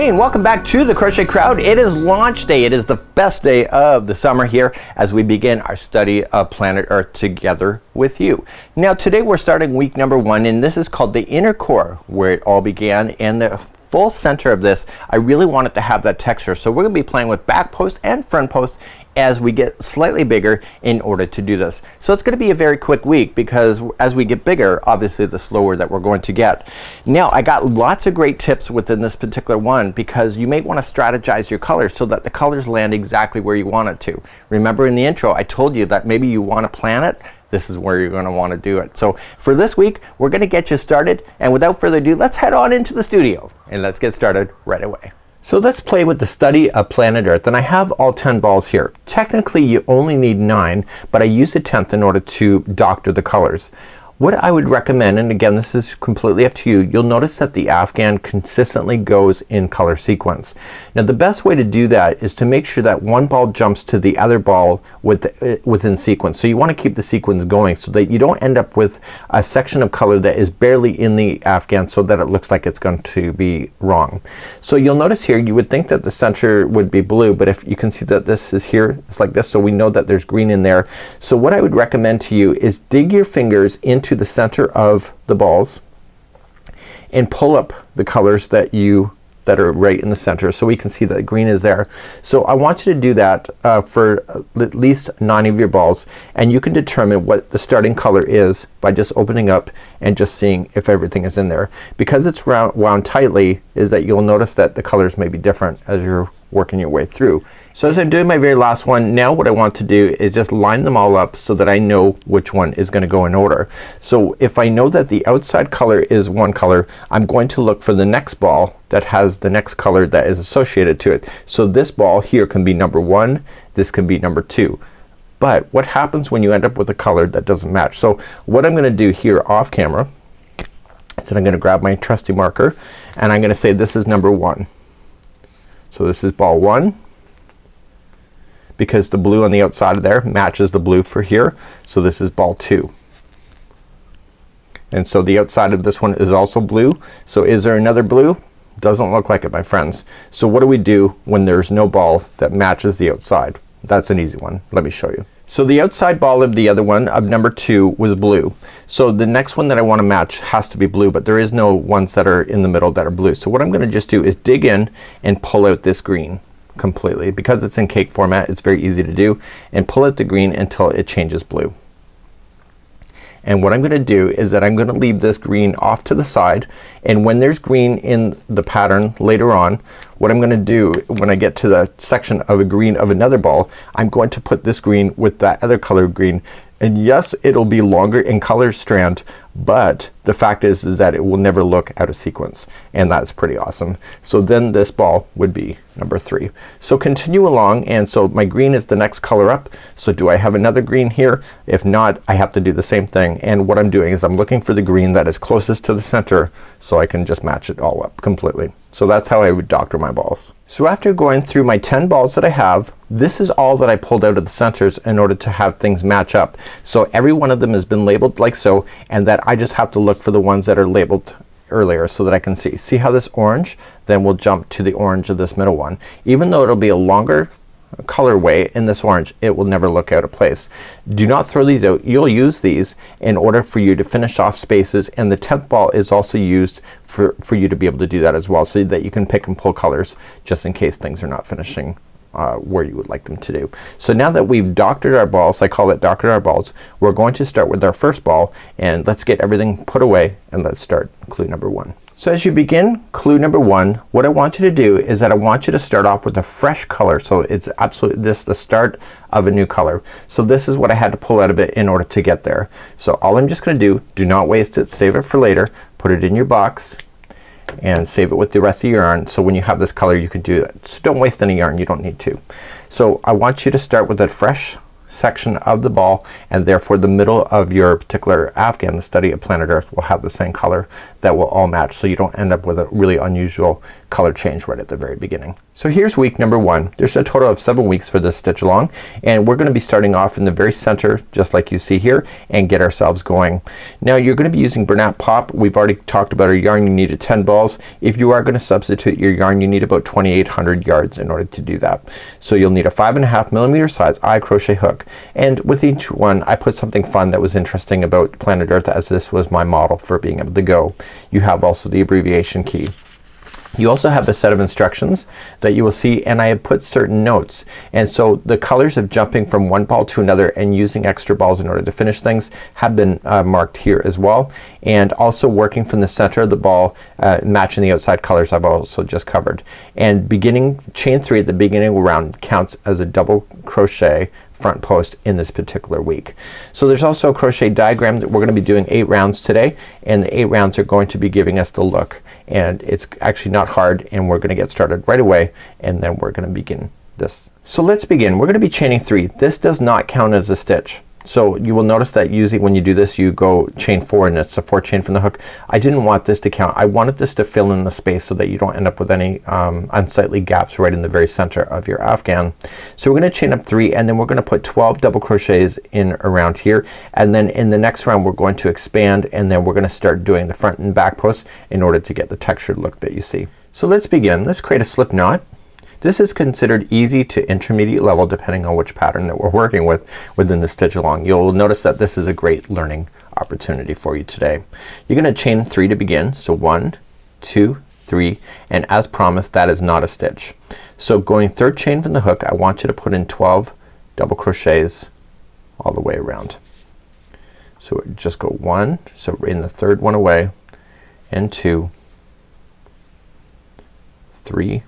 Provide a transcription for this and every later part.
Hey, and welcome back to the Crochet Crowd. It is launch day. It is the best day of the summer here as we begin our study of planet Earth together with you. Now today we're starting week number 1, and this is called the inner core, where it all began. And the full center of this, I really wanted to have that texture, so we're going to be playing with back posts and front posts as we get slightly bigger in order to do this. So it's going to be a very quick week because as we get bigger, obviously the slower that we're going to get. Now I got lots of great tips within this particular one because you may want to strategize your colors so that the colors land exactly where you want it to. Remember in the intro I told you that maybe you want to plan it. This is where you're going to want to do it. So for this week we're going to get you started, and without further ado, let's head on into the studio and let's get started right away. So let's play with the study of planet Earth, and I have all 10 balls here. Technically you only need 9, but I use a 10th in order to doctor the colors. What I would recommend, and again this is completely up to you, you'll notice that the Afghan consistently goes in color sequence. Now the best way to do that is to make sure that one ball jumps to the other ball within sequence. So you want to keep the sequence going so that you don't end up with a section of color that is barely in the Afghan so that it looks like it's going to be wrong. So you'll notice here you would think that the center would be blue, but if you can see that this is here, it's like this, so we know that there's green in there. So what I would recommend to you is dig your fingers into the center of the balls and pull up the colors that are right in the center so we can see that green is there. So I want you to do that for at least 9 of your balls, and you can determine what the starting color is by just opening up and just seeing if everything is in there. Because it's wound tightly is that you'll notice that the colors may be different as you're working your way through. So as I'm doing my very last one, now what I want to do is just line them all up so that I know which one is going to go in order. So if I know that the outside color is one color, I'm going to look for the next ball that has the next color that is associated to it. So this ball here can be number 1, this can be number 2. But what happens when you end up with a color that doesn't match? So what I'm gonna do here off camera is that I'm gonna grab my trusty marker and I'm gonna say this is number 1. So this is ball 1 because the blue on the outside of there matches the blue for here. So this is ball 2. And so the outside of this one is also blue. So is there another blue? Doesn't look like it, my friends. So what do we do when there's no ball that matches the outside? That's an easy one. Let me show you. So the outside ball of the other one of number 2 was blue. So the next one that I want to match has to be blue, but there is no ones that are in the middle that are blue. So what I'm gonna just do is dig in and pull out this green completely. Because it's in cake format, it's very easy to do, and pull out the green until it changes blue. And what I'm gonna do is that I'm gonna leave this green off to the side, and when there's green in the pattern later on, what I'm gonna do when I get to the section of a green of another ball, I'm going to put this green with that other color green. And yes, it'll be longer in color strand, but the fact is that it will never look out of sequence, and that's pretty awesome. So then this ball would be number 3. So continue along, and so my green is the next color up. So do I have another green here? If not, I have to do the same thing, and what I'm doing is I'm looking for the green that is closest to the center so I can just match it all up completely. So that's how I would doctor my balls. So after going through my 10 balls that I have, this is all that I pulled out of the centers in order to have things match up. So every one of them has been labeled like so, and that I just have to look for the ones that are labeled earlier so that I can see. See how this orange then will jump to the orange of this middle one. Even though it'll be a longer colorway in this orange, it will never look out of place. Do not throw these out. You'll use these in order for you to finish off spaces, and the 10th ball is also used for you to be able to do that as well, so that you can pick and pull colors just in case things are not finishing where you would like them to do. So now that we've doctored our balls, I call it doctored our balls, we're going to start with our first ball, and let's get everything put away and let's start clue number 1. So as you begin clue number 1, what I want you to do is that I want you to start off with a fresh color. So it's absolutely this the start of a new color. So this is what I had to pull out of it in order to get there. So all I'm just gonna do not waste it, save it for later, put it in your box and save it with the rest of your yarn, so when you have this color you can do that. Just don't waste any yarn, you don't need to. So I want you to start with a fresh section of the ball, and therefore the middle of your particular Afghan, the study of planet Earth, will have the same color that will all match, so you don't end up with a really unusual color change right at the very beginning. So here's week number 1. There's a total of 7 weeks for this stitch along, and we're gonna be starting off in the very center just like you see here and get ourselves going. Now you're gonna be using Bernat Pop. We've already talked about our yarn. You needed 10 balls. If you are gonna substitute your yarn, you need about 2,800 yards in order to do that. So you'll need a 5.5mm size eye crochet hook, and with each one I put something fun that was interesting about planet Earth, as this was my model for being able to go. You have also the abbreviation key. You also have a set of instructions that you will see, and I have put certain notes, and so the colors of jumping from one ball to another and using extra balls in order to finish things have been marked here as well, and also working from the center of the ball, matching the outside colors I've also just covered. And beginning chain 3 at the beginning round counts as a double crochet front post in this particular week. So there's also a crochet diagram that we're gonna be doing 8 rounds today, and the 8 rounds are going to be giving us the look, and it's actually not hard, and we're gonna get started right away, and then we're gonna begin this. So let's begin. We're gonna be chaining 3. This does not count as a stitch. So you will notice that usually when you do this you go chain 4 and it's a 4 chain from the hook. I didn't want this to count. I wanted this to fill in the space so that you don't end up with any unsightly gaps right in the very center of your Afghan. So we're gonna chain up 3, and then we're gonna put 12 double crochets in around here, and then in the next round we're going to expand, and then we're gonna start doing the front and back posts in order to get the textured look that you see. So let's begin. Let's create a slip knot. This is considered easy to intermediate level depending on which pattern that we're working with within the stitch along. You'll notice that this is a great learning opportunity for you today. You're gonna chain 3 to begin. So 1, 2, 3, and as promised that is not a stitch. So going 3rd chain from the hook, I want you to put in 12 double crochets all the way around. So just go 1, so in the 3rd one away, and 2, 3,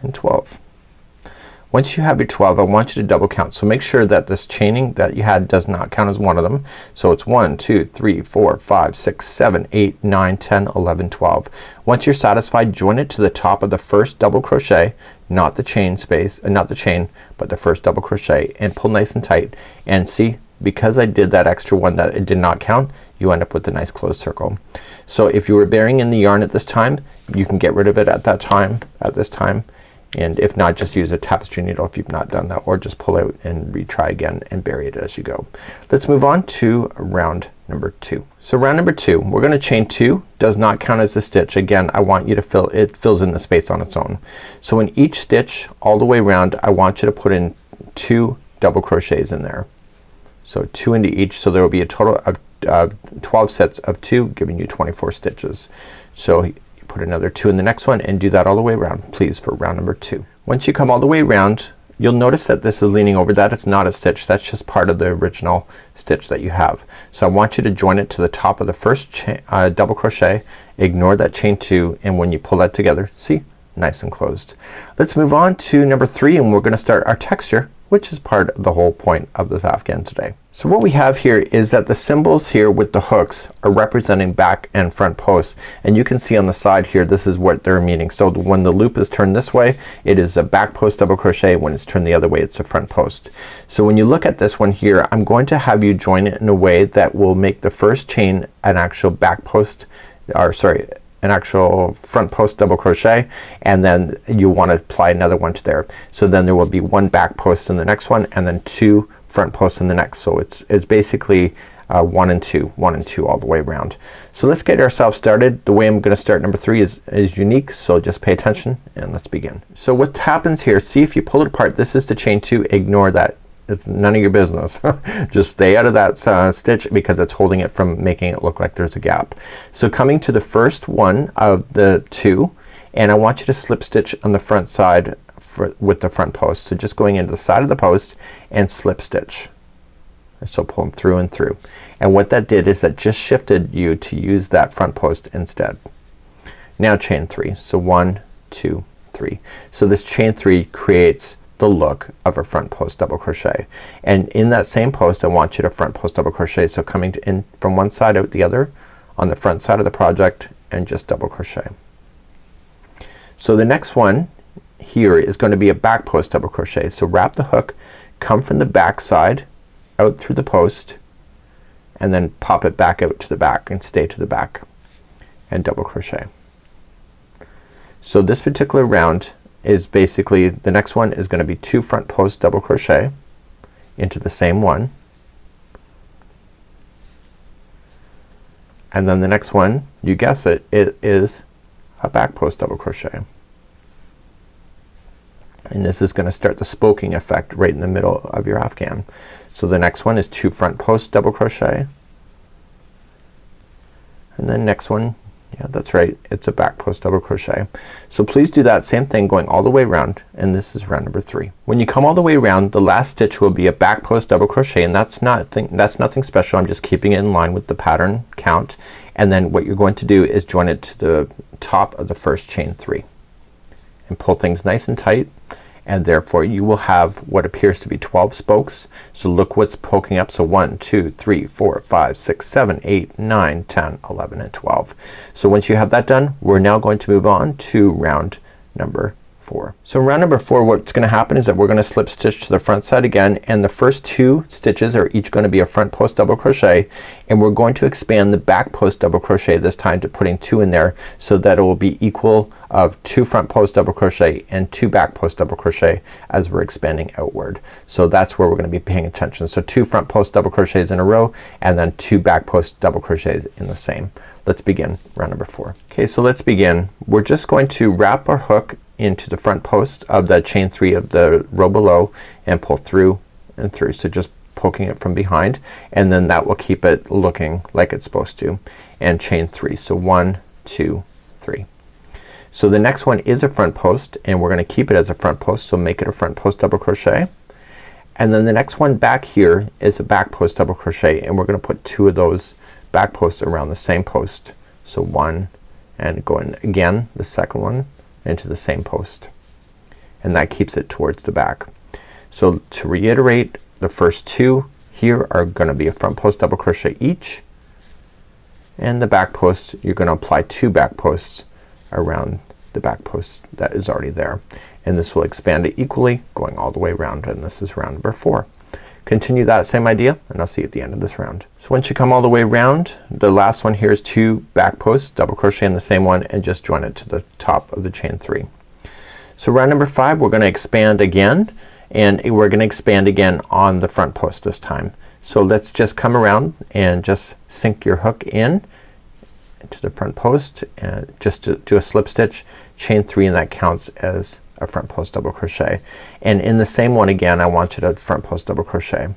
and 12. Once you have your 12, I want you to double count. So make sure that this chaining that you had does not count as one of them. So it's 1, 2, 3, 4, 5, 6, 7, 8, 9, 10, 11, 12. Once you're satisfied, join it to the top of the first double crochet, not the chain space, not the chain, but the first double crochet, and pull nice and tight. And see, because I did that extra one that it did not count, you end up with a nice closed circle. So if you were burying in the yarn at this time, you can get rid of it at that time, at this time. And if not, just use a tapestry needle if you've not done that, or just pull out and retry again and bury it as you go. Let's move on to round number 2. So round number 2, we're gonna chain 2. Does not count as a stitch. Again, I want you to fill it, fills in the space on its own. So in each stitch all the way around, I want you to put in 2 double crochets in there. So 2 into each, so there will be a total of 12 sets of 2, giving you 24 stitches. So put another 2 in the next one and do that all the way around, please, for round number 2. Once you come all the way around, you'll notice that this is leaning over. That it's not a stitch. That's just part of the original stitch that you have. So I want you to join it to the top of the first double crochet, ignore that chain 2, and when you pull that together, see, nice and closed. Let's move on to number 3, and we're gonna start our texture, which is part of the whole point of this Afghan today. So what we have here is that the symbols here with the hooks are representing back and front posts, and you can see on the side here this is what they're meaning. So when the loop is turned this way, it is a back post double crochet. When it's turned the other way, it's a front post. So when you look at this one here, I'm going to have you join it in a way that will make the first chain an actual back post, or sorry, an actual front post double crochet, and then you want to apply another one to there. So then there will be 1 back post in the next one, and then 2 front posts in the next. So it's basically 1 and 2, 1 and 2 all the way around. So let's get ourselves started. The way I'm gonna start number 3 is unique, so just pay attention and let's begin. So what happens here, see if you pull it apart, this is the chain 2, ignore that. It's none of your business. Just stay out of that stitch because it's holding it from making it look like there's a gap. So coming to the first one of the 2, and I want you to slip stitch on the front side with the front post. So just going into the side of the post and slip stitch. So pull them through and through. And what that did is that just shifted you to use that front post instead. Now chain 3. So 1, 2, 3. So this chain 3 creates the look of a front post double crochet, and in that same post I want you to front post double crochet. So coming in from one side out the other on the front side of the project, and just double crochet. So the next one here is going to be a back post double crochet. So wrap the hook, come from the back side out through the post and then pop it back out to the back and stay to the back and double crochet. So this particular round is basically, the next one is going to be 2 front posts double crochet into the same one, and then the next one, you guess it, it is a back post double crochet, and this is going to start the spoking effect right in the middle of your Afghan. So the next one is 2 front posts double crochet, and then next one, yeah, that's right, it's a back post double crochet. So please do that same thing going all the way around, and this is round number 3. When you come all the way around, the last stitch will be a back post double crochet, and that's nothing special. I'm just keeping it in line with the pattern count, and then what you're going to do is join it to the top of the first chain 3 and pull things nice and tight, and therefore you will have what appears to be 12 spokes. So look what's poking up. So 1 2 3 4 5 6 7 8 9 10 11 and 12. So once you have that done, we're now going to move on to round number 4. So round number 4, what's gonna happen is that we're gonna slip stitch to the front side again, and the first 2 stitches are each gonna be a front post double crochet, and we're going to expand the back post double crochet this time to putting 2 in there, so that it will be equal of 2 front post double crochet and 2 back post double crochet as we're expanding outward. So that's where we're gonna be paying attention. So 2 front post double crochets in a row, and then 2 back post double crochets in the same. Let's begin round number 4. Okay, so let's begin. We're just going to wrap our hook into the front post of the chain 3 of the row below and pull through and through. So just poking it from behind, and then that will keep it looking like it's supposed to, and chain 3. So 1 2 3. So the next one is a front post, and we're gonna keep it as a front post, so make it a front post double crochet, and then the next one back here is a back post double crochet, and we're gonna put 2 of those back posts around the same post. So 1, and going again the second one into the same post, and that keeps it towards the back. So to reiterate, the first 2 here are gonna be a front post double crochet each, and the back posts you're gonna apply 2 back posts around the back post that is already there, and this will expand it equally going all the way around, and this is round number 4. Continue that same idea, and I'll see you at the end of this round. So once you come all the way around, the last one here is 2 back posts double crochet in the same one and just join it to the top of the chain 3. So round number 5, we're gonna expand again, and we're gonna expand again on the front post this time. So let's just come around and just sink your hook in to the front post, and just to do a slip stitch, chain 3, and that counts as a front post double crochet. And in the same one again, I want you to front post double crochet.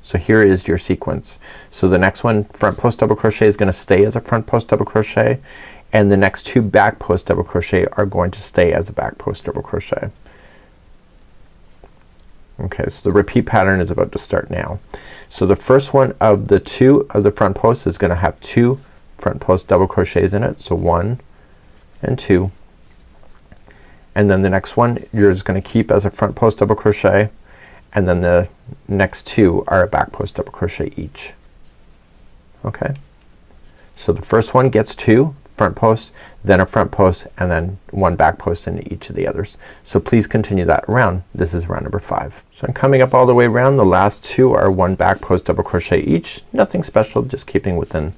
So here is your sequence. So the next one, front post double crochet, is gonna stay as a front post double crochet, and the next 2 back post double crochet are going to stay as a back post double crochet. Okay, so the repeat pattern is about to start now. So the first one of the 2 of the front posts is gonna have 2 front post double crochets in it. So 1 and 2, and then the next one you're just gonna keep as a front post double crochet, and then the next 2 are a back post double crochet each. Okay, so the first one gets 2 front posts, then a front post, and then 1 back post into each of the others. So please continue that around. This is round number 5. So I'm coming up all the way around. The last 2 are 1 back post double crochet each. Nothing special, just keeping within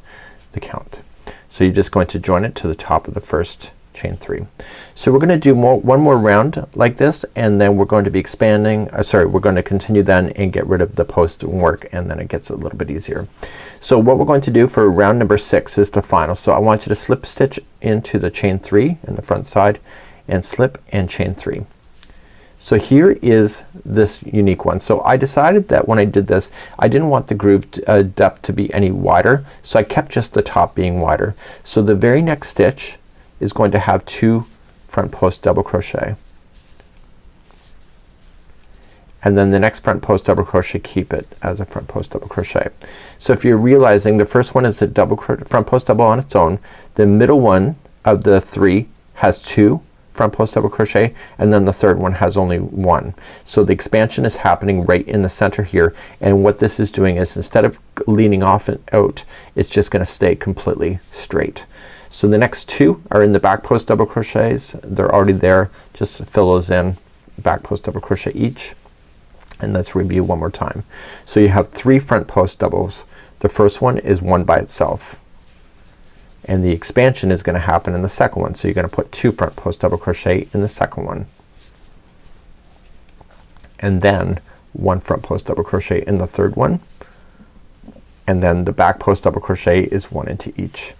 the count. So you're just going to join it to the top of the first chain 3. So we're gonna do one more round like this, and then we're going to be expanding, we're going to continue then and get rid of the post work, and then it gets a little bit easier. So what we're going to do for round number 6 is the final. So I want you to slip stitch into the chain 3 in the front side, and slip and chain 3. So here is this unique one. So I decided that when I did this, I didn't want the groove depth to be any wider, so I kept just the top being wider. So the very next stitch is going to have 2 front post double crochet, and then the next front post double crochet, keep it as a front post double crochet. So if you're realizing, the first one is a front post double on its own, the middle one of the 3 has 2 front post double crochet, and then the third one has only 1. So the expansion is happening right in the center here, and what this is doing is, instead of leaning off and out, it's just gonna stay completely straight. So the next 2 are in the back post double crochets. They're already there. Just fill those in, back post double crochet each, And let's review one more time. So you have 3 front post doubles. The first one is one by itself, and the expansion is gonna happen in the second one. So you're gonna put 2 front post double crochet in the second one, and then 1 front post double crochet in the third one, and then the back post double crochet is 1 into each.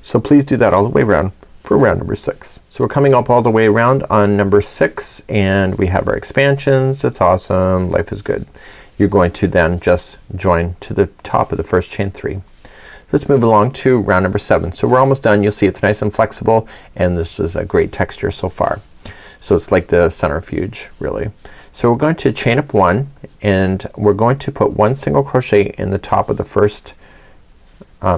So please do that all the way around for round number 6. So we're coming up all the way around on number 6, and we have our expansions. It's awesome. Life is good. You're going to then just join to the top of the first chain 3. Let's move along to round number 7. So we're almost done. You'll see it's nice and flexible, and this is a great texture so far. So it's like the centrifuge really. So we're going to chain up 1, and we're going to put 1 single crochet in the top of the first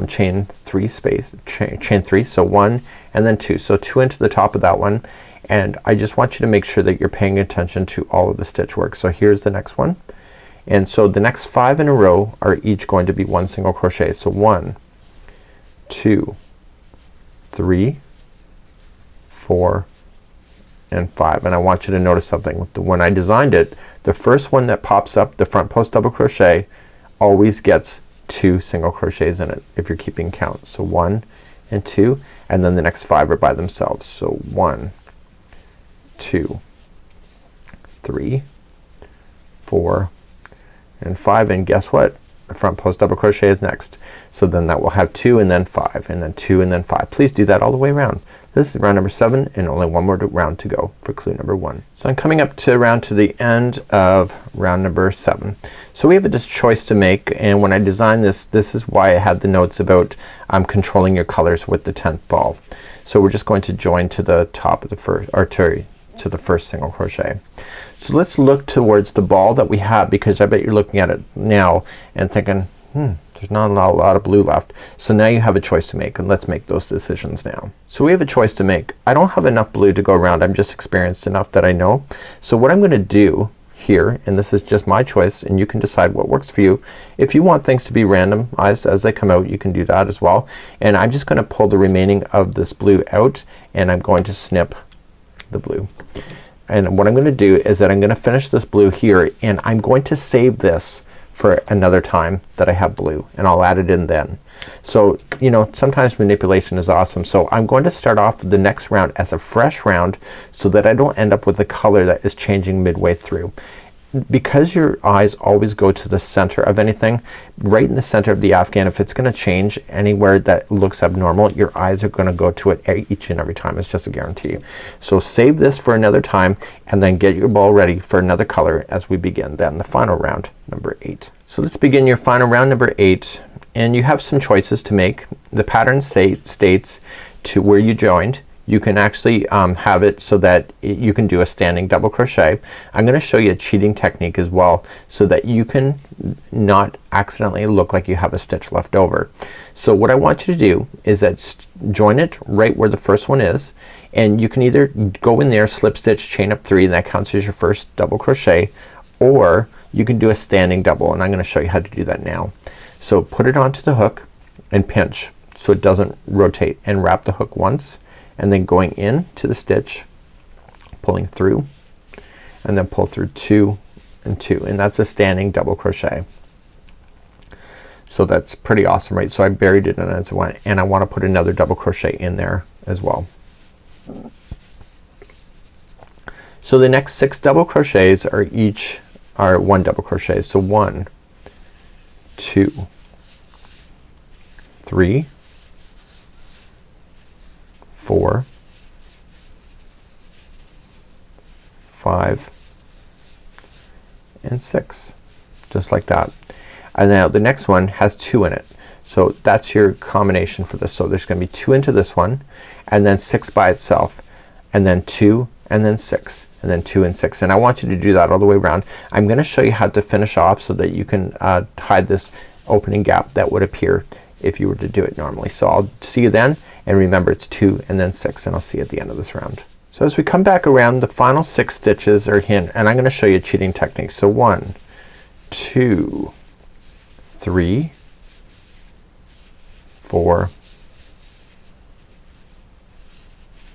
chain 3 space, chain 3. So 1 and then 2. So 2 into the top of that one, and I just want you to make sure that you're paying attention to all of the stitch work. So here's the next one, and so the next 5 in a row are each going to be 1 single crochet. So 1, 2, 3, 4 and 5. And I want you to notice something. When I designed it, the first one that pops up, the front post double crochet, always gets 2 single crochets in it if you're keeping count. So 1 and 2, and then the next 5 are by themselves. So 1, 2, 3, 4 and 5, and guess what? The front post double crochet is next. So then that will have 2 and then 5 and then 2 and then 5. Please do that all the way around. This is round number 7, and only one more round to go for clue number 1. So I'm coming up to around to the end of round number 7. So we have a choice to make, and when I designed this, this is why I had the notes about controlling your colors with the 10th ball. So we're just going to join to the top of the first, or to the first single crochet. So let's look towards the ball that we have, because I bet you're looking at it now and thinking, there's not a lot of blue left. So now you have a choice to make, and let's make those decisions now. So we have a choice to make. I don't have enough blue to go around. I'm just experienced enough that I know. So what I'm gonna do here, and this is just my choice, and you can decide what works for you. If you want things to be randomized as they come out, you can do that as well. And I'm just gonna pull the remaining of this blue out, and I'm going to snip the blue. And what I'm gonna do is that I'm gonna finish this blue here, and I'm going to save this for another time that I have blue, and I'll add it in then. So you know, sometimes manipulation is awesome. So I'm going to start off the next round as a fresh round, so that I don't end up with a color that is changing midway through. Because your eyes always go to the center of anything, right in the center of the Afghan, if it's gonna change anywhere that looks abnormal, your eyes are gonna go to it each and every time. It's just a guarantee. So save this for another time, and then get your ball ready for another color as we begin then the final round, number 8. So let's begin your final round, number 8, and you have some choices to make. The pattern states to where you joined. You can actually have it so that you can do a standing double crochet. I'm gonna show you a cheating technique as well, so that you can not accidentally look like you have a stitch left over. So what I want you to do is that join it right where the first one is, and you can either go in there, slip stitch, chain up 3, and that counts as your first double crochet, or you can do a standing double, and I'm gonna show you how to do that now. So put it onto the hook and pinch so it doesn't rotate, and wrap the hook once, and then going in to the stitch, pulling through, and then pull through 2 and 2, and that's a standing double crochet. So that's pretty awesome, right? So I buried it in as one, and I want to put another double crochet in there as well. So the next 6 double crochets are each 1 double crochet. So 1, 2, 3, 4, 5 and 6, just like that. And now the next one has 2 in it, so that's your combination for this. So there's gonna be 2 into this one, and then 6 by itself, and then 2, and then 6, and then 2 and 6, and I want you to do that all the way around. I'm gonna show you how to finish off so that you can hide this opening gap that would appear if you were to do it normally. So I'll see you then, and remember it's 2 and then 6, and I'll see you at the end of this round. So as we come back around, the final 6 stitches are in, and I'm gonna show you a cheating technique. So 1, 2, 3, 4,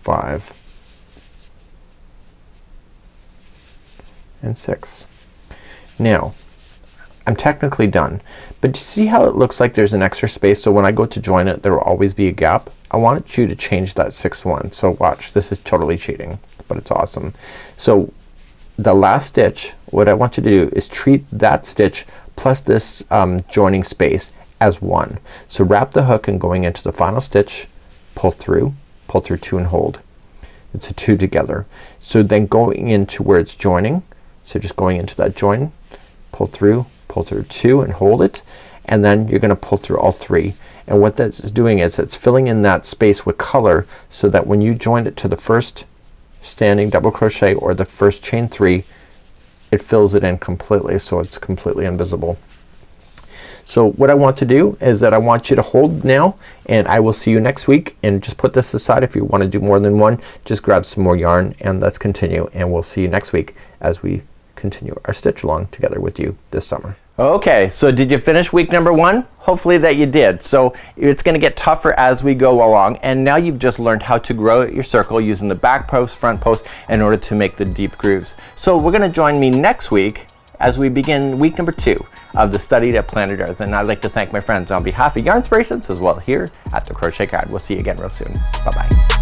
5 and 6. Now I'm technically done, but you see how it looks like there's an extra space, so when I go to join it there will always be a gap? I want you to change that 6th one. So watch, this is totally cheating, but it's awesome. So the last stitch, what I want you to do is treat that stitch plus this joining space as one. So wrap the hook and going into the final stitch, pull through 2 and hold. It's a 2 together. So then going into where it's joining, so just going into that join, pull through 2 and hold it, and then you're gonna pull through all 3. And what that's doing is it's filling in that space with color so that when you join it to the first standing double crochet or the first chain 3, it fills it in completely, so it's completely invisible. So what I want to do is that I want you to hold now, and I will see you next week. And just put this aside. If you want to do more than one, just grab some more yarn and let's continue, and we'll see you next week as we continue our stitch along together with you this summer. Okay, so did you finish week number 1? Hopefully that you did. So it's gonna get tougher as we go along, and now you've just learned how to grow your circle using the back post, front post in order to make the deep grooves. So we're gonna join me next week as we begin week number 2 of the study of Planet Earth. And I'd like to thank my friends on behalf of Yarnspirations as well here at the Crochet Crowd. We'll see you again real soon. Bye bye.